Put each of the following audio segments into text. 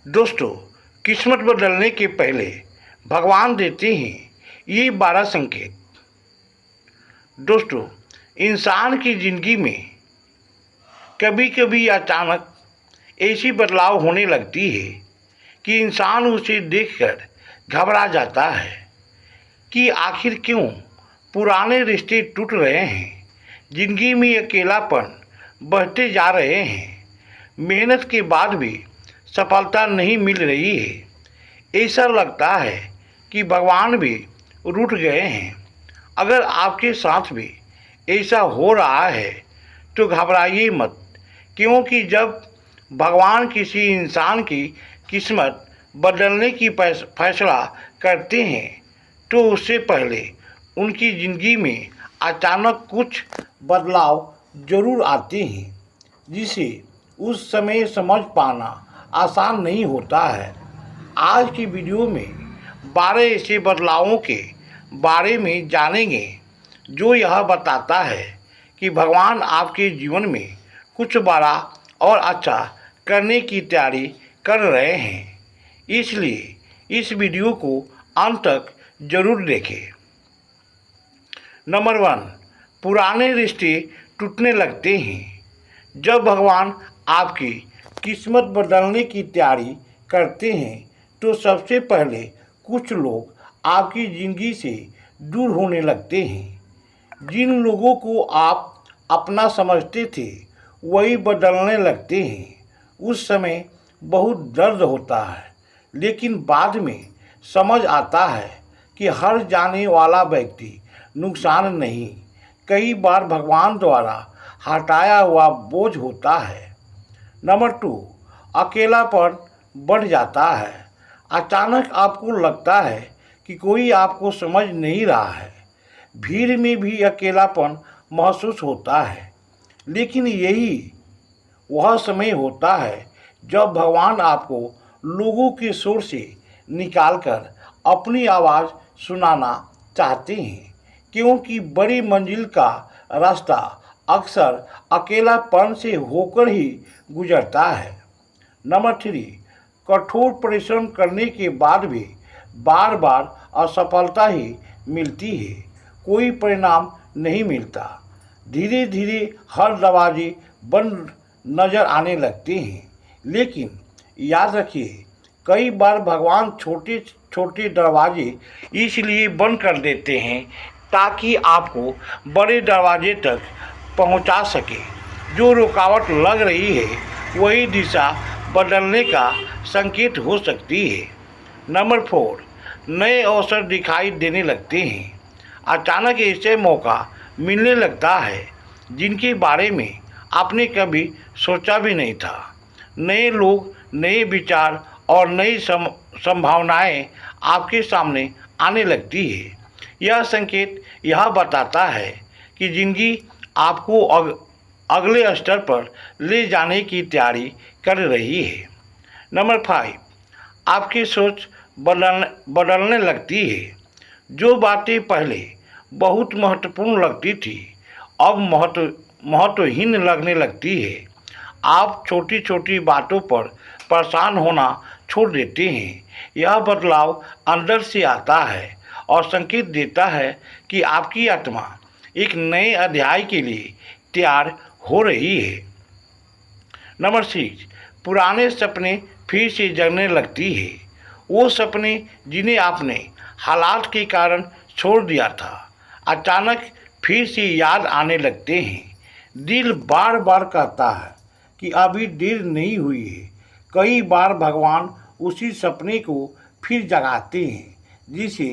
दोस्तों, किस्मत बदलने के पहले भगवान देते हैं ये 12 संकेत। दोस्तों, इंसान की ज़िंदगी में कभी कभी अचानक ऐसी बदलाव होने लगती है कि इंसान उसे देखकर घबरा जाता है कि आखिर क्यों पुराने रिश्ते टूट रहे हैं, ज़िंदगी में अकेलापन बढ़ते जा रहे हैं, मेहनत के बाद भी सफलता नहीं मिल रही है। ऐसा लगता है कि भगवान भी रूठ गए हैं। अगर आपके साथ भी ऐसा हो रहा है तो घबराइए मत, क्योंकि जब भगवान किसी इंसान की किस्मत बदलने की फैसला करते हैं तो उससे पहले उनकी ज़िंदगी में अचानक कुछ बदलाव ज़रूर आते हैं, जिसे उस समय समझ पाना आसान नहीं होता है। आज की वीडियो में 12 ऐसे बदलावों के बारे में जानेंगे जो यह बताता है कि भगवान आपके जीवन में कुछ बड़ा और अच्छा करने की तैयारी कर रहे हैं। इसलिए इस वीडियो को अंत तक जरूर देखें। नंबर 1, पुराने रिश्ते टूटने लगते हैं। जब भगवान आपकी किस्मत बदलने की तैयारी करते हैं तो सबसे पहले कुछ लोग आपकी ज़िंदगी से दूर होने लगते हैं। जिन लोगों को आप अपना समझते थे वही बदलने लगते हैं। उस समय बहुत दर्द होता है, लेकिन बाद में समझ आता है कि हर जाने वाला व्यक्ति नुकसान नहीं, कई बार भगवान द्वारा हटाया हुआ बोझ होता है। नंबर 2, अकेलापन बढ़ जाता है। अचानक आपको लगता है कि कोई आपको समझ नहीं रहा है। भीड़ में भी अकेलापन महसूस होता है, लेकिन यही वह समय होता है जब भगवान आपको लोगों के शोर से निकालकर अपनी आवाज़ सुनाना चाहते हैं, क्योंकि बड़ी मंजिल का रास्ता अक्सर अकेलापन से होकर ही गुजरता है। नंबर 3, कठोर परिश्रम करने के बाद भी बार बार असफलता ही मिलती है, कोई परिणाम नहीं मिलता। धीरे धीरे हर दरवाजे बंद नज़र आने लगते हैं, लेकिन याद रखिए, कई बार भगवान छोटे छोटे दरवाजे इसलिए बंद कर देते हैं ताकि आपको बड़े दरवाजे तक पहुंचा सके। जो रुकावट लग रही है वही दिशा बदलने का संकेत हो सकती है। नंबर 4, नए अवसर दिखाई देने लगते हैं। अचानक ऐसे मौका मिलने लगता है जिनके बारे में आपने कभी सोचा भी नहीं था। नए लोग, नए विचार और नई संभावनाएं आपके सामने आने लगती है। यह संकेत यह बताता है कि ज़िंदगी आपको अगले स्तर पर ले जाने की तैयारी कर रही है। नंबर 5, आपकी सोच बदलने लगती है। जो बातें पहले बहुत महत्वपूर्ण लगती थी अब महत्वहीन लगने लगती है। आप छोटी छोटी बातों पर परेशान होना छोड़ देते हैं। यह बदलाव अंदर से आता है और संकेत देता है कि आपकी आत्मा एक नए अध्याय के लिए तैयार हो रही है। नंबर 6, पुराने सपने फिर से जगने लगती है। वो सपने जिन्हें आपने हालात के कारण छोड़ दिया था अचानक फिर से याद आने लगते हैं। दिल बार बार कहता है कि अभी देर नहीं हुई है। कई बार भगवान उसी सपने को फिर जगाते हैं जिसे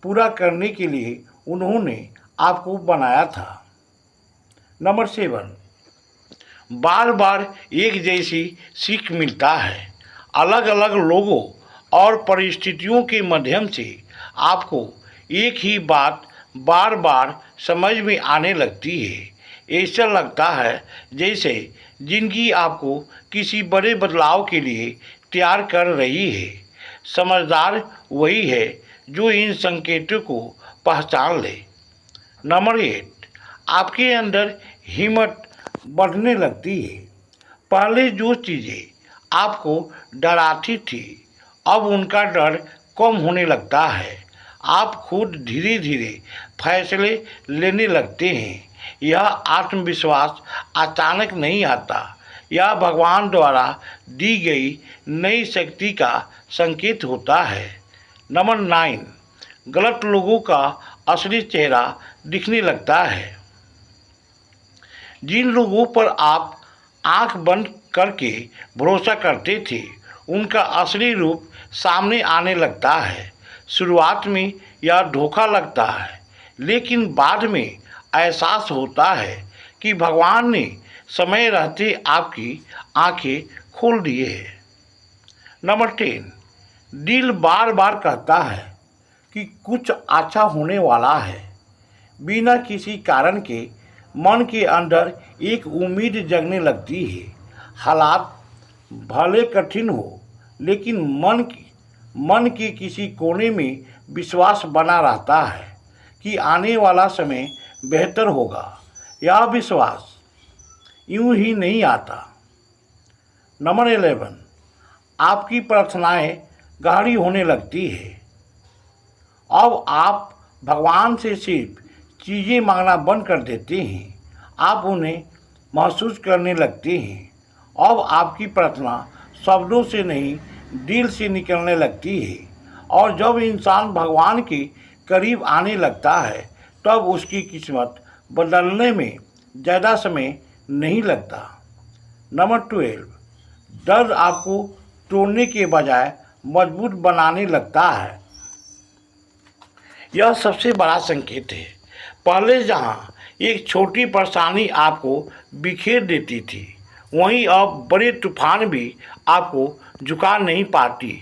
पूरा करने के लिए उन्होंने आपको बनाया था। नंबर 7, बार बार एक जैसी सीख मिलता है। अलग अलग लोगों और परिस्थितियों के माध्यम से आपको एक ही बात बार बार समझ में आने लगती है। ऐसा लगता है जैसे जिंदगी आपको किसी बड़े बदलाव के लिए तैयार कर रही है। समझदार वही है जो इन संकेतों को पहचान ले। नंबर 8, आपके अंदर हिम्मत बढ़ने लगती है। पहले जो चीज़ें आपको डराती थी, अब उनका डर कम होने लगता है। आप खुद धीरे धीरे फैसले लेने लगते हैं। यह आत्मविश्वास अचानक नहीं आता, यह भगवान द्वारा दी गई नई शक्ति का संकेत होता है। नंबर 9, गलत लोगों का असली चेहरा दिखने लगता है। जिन लोगों पर आप आंख बंद करके भरोसा करते थे, उनका असली रूप सामने आने लगता है। शुरुआत में यह धोखा लगता है, लेकिन बाद में एहसास होता है कि भगवान ने समय रहते आपकी आंखें खोल दिए हैं। नंबर 10, दिल बार बार कहता है कि कुछ अच्छा होने वाला है। बिना किसी कारण के मन के अंदर एक उम्मीद जगने लगती है। हालात भले कठिन हो, लेकिन मन के किसी कोने में विश्वास बना रहता है कि आने वाला समय बेहतर होगा। यह विश्वास यूं ही नहीं आता। नंबर 11, आपकी प्रार्थनाएं गहरी होने लगती है। अब आप भगवान से सिर्फ चीज़ें मांगना बंद कर देते हैं, आप उन्हें महसूस करने लगते हैं। अब आपकी प्रार्थना शब्दों से नहीं, दिल से निकलने लगती है। और जब इंसान भगवान के करीब आने लगता है, तब उसकी किस्मत बदलने में ज़्यादा समय नहीं लगता। नंबर 12, दर्द आपको तोड़ने के बजाय मजबूत बनाने लगता है। यह सबसे बड़ा संकेत है। पहले जहाँ एक छोटी परेशानी आपको बिखेर देती थी, वहीं अब बड़े तूफान भी आपको झुका नहीं पाती,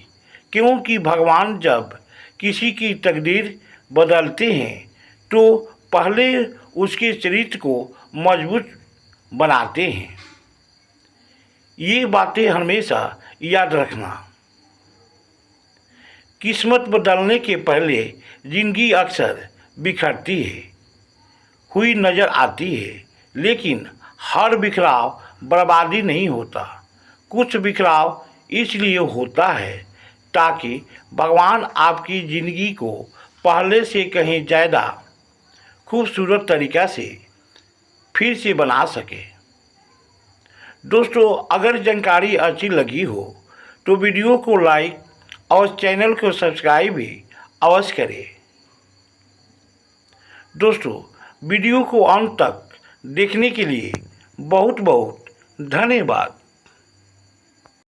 क्योंकि भगवान जब किसी की तकदीर बदलते हैं तो पहले उसके चरित्र को मजबूत बनाते हैं। ये बातें हमेशा याद रखना। किस्मत बदलने के पहले जिंदगी अक्सर बिखरती हुई नज़र आती है, लेकिन हर बिखराव बर्बादी नहीं होता। कुछ बिखराव इसलिए होता है ताकि भगवान आपकी ज़िंदगी को पहले से कहीं ज़्यादा खूबसूरत तरीक़ा से फिर से बना सके। दोस्तों, अगर जानकारी अच्छी लगी हो तो वीडियो को लाइक और चैनल को सब्सक्राइब भी अवश्य करें। दोस्तों, वीडियो को अंत तक देखने के लिए बहुत बहुत धन्यवाद।